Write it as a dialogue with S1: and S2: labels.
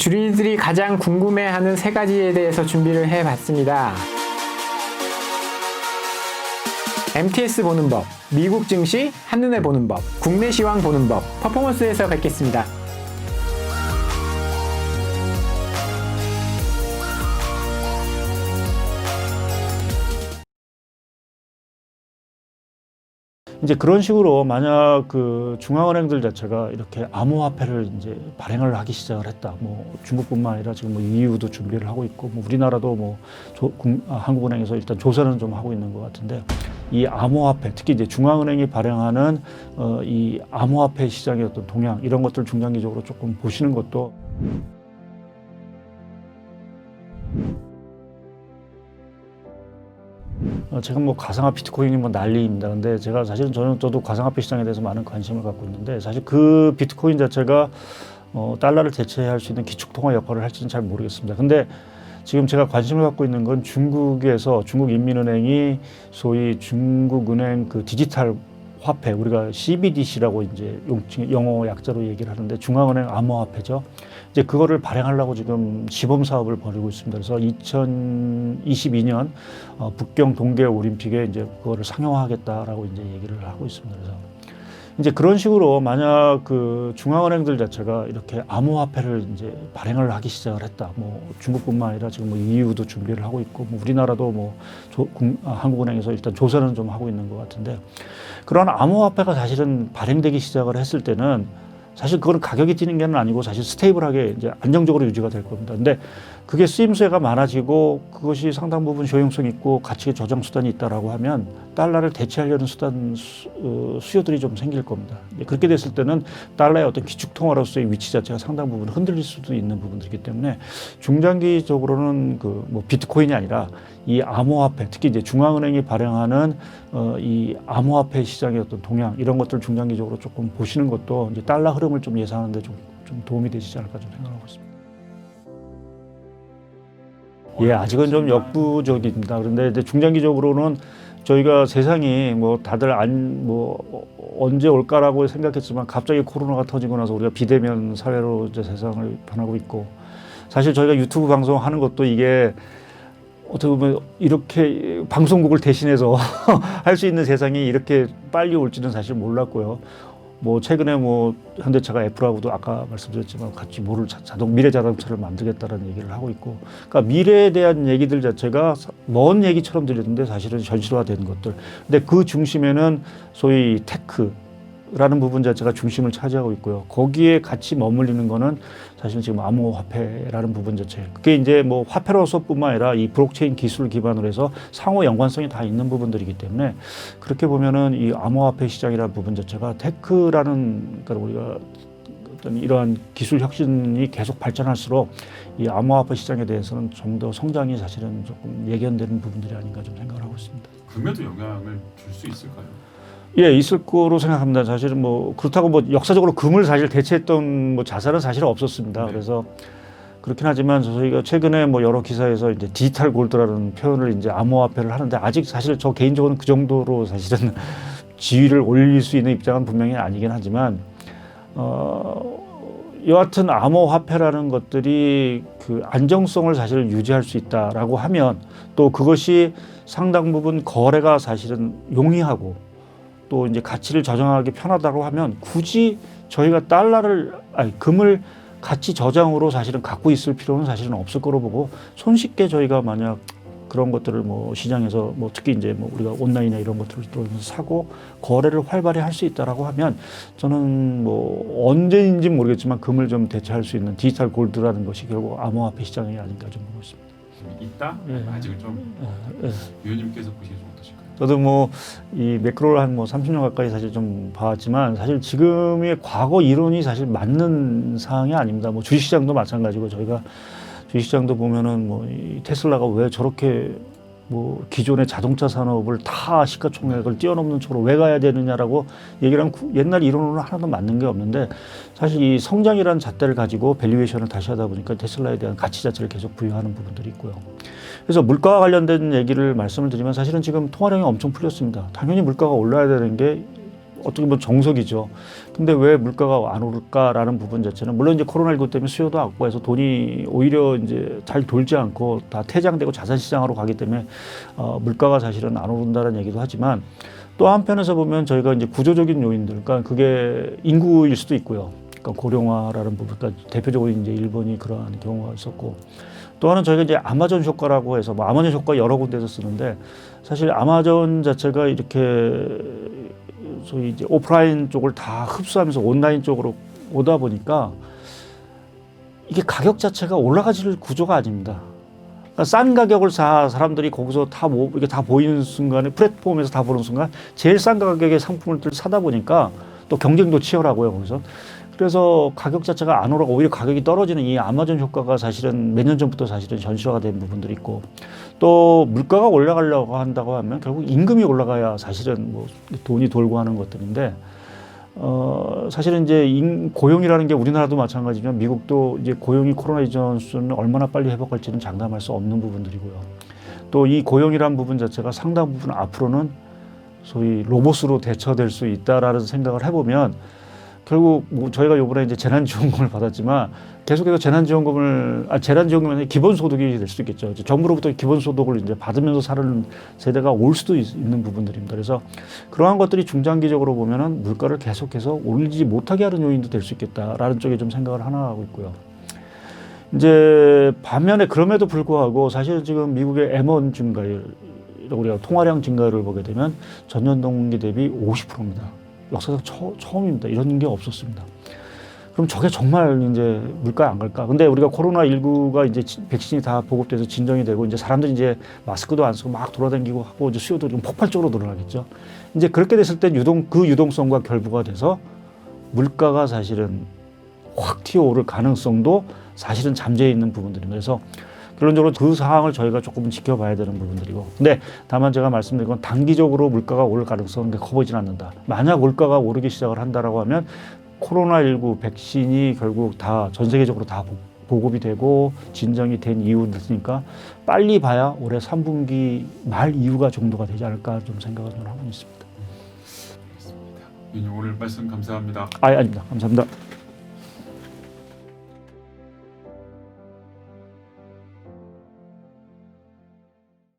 S1: 주린이들이 가장 궁금해하는 세 가지에 대해서 준비를 해봤습니다. MTS 보는 법, 미국 증시 한눈에 보는 법, 국내 시황 보는 법, 퍼포먼스에서 뵙겠습니다.
S2: 이제 그런 식으로 만약 그 중앙은행들 자체가 이렇게 암호화폐를 이제 발행을 하기 시작을 했다. 뭐 중국뿐만 아니라 지금 뭐 EU도 준비를 하고 있고, 뭐 우리나라도 뭐 한국은행에서 일단 조사는 좀 하고 있는 것 같은데, 이 암호화폐, 특히 이제 중앙은행이 발행하는 이 암호화폐 시장의 어떤 동향, 이런 것들 중장기적으로 조금 보시는 것도. 제가 뭐 가상화 비트코인이 뭐 난리입니다. 근데 제가 사실은 저도 가상화폐 시장에 대해서 많은 관심을 갖고 있는데, 사실 그 비트코인 자체가 달러를 대체할 수 있는 기축통화 역할을 할지는 잘 모르겠습니다. 근데 지금 제가 관심을 갖고 있는 건 중국에서 중국인민은행이 소위 중국은행 그 디지털 화폐, 우리가 CBDC라고 이제 영어 약자로 얘기를 하는데, 중앙은행 암호화폐죠. 이제 그거를 발행하려고 지금 시범 사업을 벌이고 있습니다. 그래서 2022년 북경 동계 올림픽에 이제 그거를 상용화하겠다라고 이제 얘기를 하고 있습니다. 그래서 이제 그런 식으로 만약 그 중앙은행들 자체가 이렇게 암호화폐를 이제 발행을 하기 시작을 했다. 뭐 중국뿐만 아니라 지금 뭐 EU도 준비를 하고 있고, 뭐 우리나라도 뭐 한국은행에서 일단 조사는 좀 하고 있는 것 같은데, 그런 암호화폐가 사실은 발행되기 시작을 했을 때는 사실 그거는 가격이 뛰는 게 아니고 사실 스테이블하게 이제 안정적으로 유지가 될 겁니다. 근데 그게 쓰임새가 많아지고 그것이 상당 부분 효용성 있고 가치 조정 수단이 있다라고 하면 달러를 대체하려는 수요들이 좀 생길 겁니다. 그렇게 됐을 때는 달러의 어떤 기축통화로서의 위치 자체가 상당 부분 흔들릴 수도 있는 부분들이기 때문에, 중장기적으로는 그 뭐 비트코인이 아니라 이 암호화폐, 특히 이제 중앙은행이 발행하는 이 암호화폐 시장의 어떤 동향, 이런 것들 중장기적으로 조금 보시는 것도 이제 달러 흐름을 좀 예상하는 데 좀 도움이 되시지 않을까 좀 생각하고 있습니다. 예, 아직은 좀 역부족입니다. 그런데 이제 중장기적으로는 저희가 세상이 뭐 다들 뭐 언제 올까라고 생각했지만, 갑자기 코로나가 터지고 나서 우리가 비대면 사회로 이제 세상을 변하고 있고, 사실 저희가 유튜브 방송하는 것도 이게 어떻게 보면 이렇게 방송국을 대신해서 할 수 있는 세상이 이렇게 빨리 올지는 사실 몰랐고요. 뭐 최근에 뭐 현대차가 애플하고도 아까 말씀드렸지만 같이 미래 자동차를 만들겠다는 얘기를 하고 있고, 그러니까 미래에 대한 얘기들 자체가 먼 얘기처럼 들리는데 사실은 현실화된 것들. 근데 그 중심에는 소위 테크라는 부분 자체가 중심을 차지하고 있고요. 거기에 같이 머물리는 거는 사실 지금 암호화폐라는 부분 자체. 그게 이제 뭐 화폐로서뿐만 아니라 이 블록체인 기술을 기반으로 해서 상호 연관성이 다 있는 부분들이기 때문에, 그렇게 보면은 이 암호화폐 시장이라는 부분 자체가 테크라는, 그러니까 우리가 어떤 이러한 기술 혁신이 계속 발전할수록 이 암호화폐 시장에 대해서는 좀 더 성장이 사실은 조금 예견되는 부분들이 아닌가 좀 생각을 하고 있습니다.
S3: 금에도 영향을 줄 수 있을까요?
S2: 예, 있을 거로 생각합니다. 사실은 뭐 그렇다고 뭐 역사적으로 금을 사실 대체했던 뭐 자산은 사실은 없었습니다.
S3: 네.
S2: 그래서 그렇긴 하지만 저희가 최근에 뭐 여러 기사에서 이제 디지털 골드라는 표현을 이제 암호화폐를 하는데, 아직 사실 저 개인적으로는 그 정도로 사실은 지위를 올릴 수 있는 입장은 분명히 아니긴 하지만, 여하튼 암호화폐라는 것들이 그 안정성을 사실 유지할 수 있다라고 하면, 또 그것이 상당 부분 거래가 사실은 용이하고 또 이제 가치를 저장하기 편하다고 하면, 굳이 저희가 금을 가치 저장으로 사실은 갖고 있을 필요는 사실은 없을 거로 보고, 손쉽게 저희가 만약 그런 것들을 뭐 시장에서 뭐 특히 이제 뭐 우리가 온라인이나 이런 것들을 통해서 사고 거래를 활발히 할 수 있다라고 하면, 저는 뭐 언제인지 모르겠지만 금을 좀 대체할 수 있는 디지털 골드라는 것이 결국 암호화폐 시장이 아닌가 좀 보고 있습니다.
S3: 있다?
S2: 예.
S3: 아직은 좀 위원님께서 보시기 좀 어떠실까요?
S2: 저도 뭐 이 매크로를 한 뭐 30년 가까이 사실 좀 봐왔지만, 사실 지금의 과거 이론이 사실 맞는 상황이 아닙니다. 뭐 주식시장도 마찬가지고, 저희가 주식시장도 보면은 뭐 이 테슬라가 왜 저렇게 뭐 기존의 자동차 산업을 다 시가총액을 뛰어넘는 쪽으로 왜 가야 되느냐라고 얘기를 하면 옛날 이론으로는 하나도 맞는 게 없는데, 사실 이 성장이라는 잣대를 가지고 밸류에이션을 다시 하다 보니까 테슬라에 대한 가치 자체를 계속 부여하는 부분들이 있고요. 그래서 물가와 관련된 얘기를 말씀을 드리면, 사실은 지금 통화량이 엄청 풀렸습니다. 당연히 물가가 올라야 되는 게 어떻게 보면 정석이죠. 근데 왜 물가가 안 오를까라는 부분 자체는 물론 이제 코로나19 때문에 수요도 악화해서 돈이 오히려 이제 잘 돌지 않고 다 퇴장되고 자산시장으로 가기 때문에 물가가 사실은 안 오른다는 얘기도 하지만 또 한편에서 보면 저희가 이제 구조적인 요인들, 그러니까 그게 인구일 수도 있고요. 그러니까 고령화라는 부분, 그러니까 대표적으로 이제 일본이 그러한 경우가 있었고 또 하나는 저희가 이제 아마존 효과라고 해서 뭐 아마존 효과 여러 군데서 쓰는데 사실 아마존 자체가 이렇게 소위 이제 오프라인 쪽을 다 흡수하면서 온라인 쪽으로 오다 보니까 이게 가격 자체가 올라가질 구조가 아닙니다. 그러니까 싼 가격을 사람들이 거기서 이게 다 보이는 순간에 플랫폼에서 다 보는 순간 제일 싼 가격의 상품을 사다 보니까 또 경쟁도 치열하고요, 거기서. 그래서 가격 자체가 안 오르고 오히려 가격이 떨어지는 이 아마존 효과가 사실은 몇 년 전부터 사실은 현실화가 된 부분들이 있고 또 물가가 올라가려고 한다고 하면 결국 임금이 올라가야 사실은 뭐 돈이 돌고 하는 것들인데 사실은 이제 고용이라는 게 우리나라도 마찬가지지만 미국도 이제 고용이 코로나 이전 수준을 얼마나 빨리 회복할지는 장담할 수 없는 부분들이고요. 또 이 고용이라는 부분 자체가 상당 부분 앞으로는 소위 로봇으로 대처될 수 있다라는 생각을 해보면 결국 뭐 저희가 요번에 이제 재난지원금을 받았지만 계속해서 재난지원금은 기본소득이 될 수도 있겠죠. 정부로부터 기본소득을 이제 받으면서 사는 세대가 올 수도 있는 부분들입니다. 그래서 그러한 것들이 중장기적으로 보면은 물가를 계속해서 올리지 못하게 하는 요인도 될 수 있겠다라는 쪽에 좀 생각을 하나 하고 있고요. 이제 반면에 그럼에도 불구하고 사실은 지금 미국의 M1 증가율, 우리가 통화량 증가율을 보게 되면 전년 동기 대비 50%입니다. 역사상 처음입니다. 이런 게 없었습니다. 그럼 저게 정말 이제 물가에 안 갈까? 근데 우리가 코로나19가 이제 백신이 다 보급돼서 진정이 되고 이제 사람들이 이제 마스크도 안 쓰고 막 돌아다니고 하고 이제 수요도 좀 폭발적으로 늘어나겠죠. 이제 그렇게 됐을 때 그 유동성과 결부가 돼서 물가가 사실은 확 튀어오를 가능성도 사실은 잠재해 있는 부분들입니다. 그래서 결론적으로 그 상황을 저희가 조금 지켜봐야 되는 부분들이고 근데 다만 제가 말씀드린 건 단기적으로 물가가 오를 가능성은 커 보이진 않는다. 만약 물가가 오르기 시작을 한다라고 하면 코로나19 백신이 결국 다 전 세계적으로 다 보급이 되고 진정이 된 이유니까 빨리 봐야 올해 3분기 말 이후가 정도가 되지 않을까 좀 생각을 하고 있습니다.
S3: 알겠습니다. 위원님 오늘 말씀 감사합니다.
S2: 아닙니다. 감사합니다.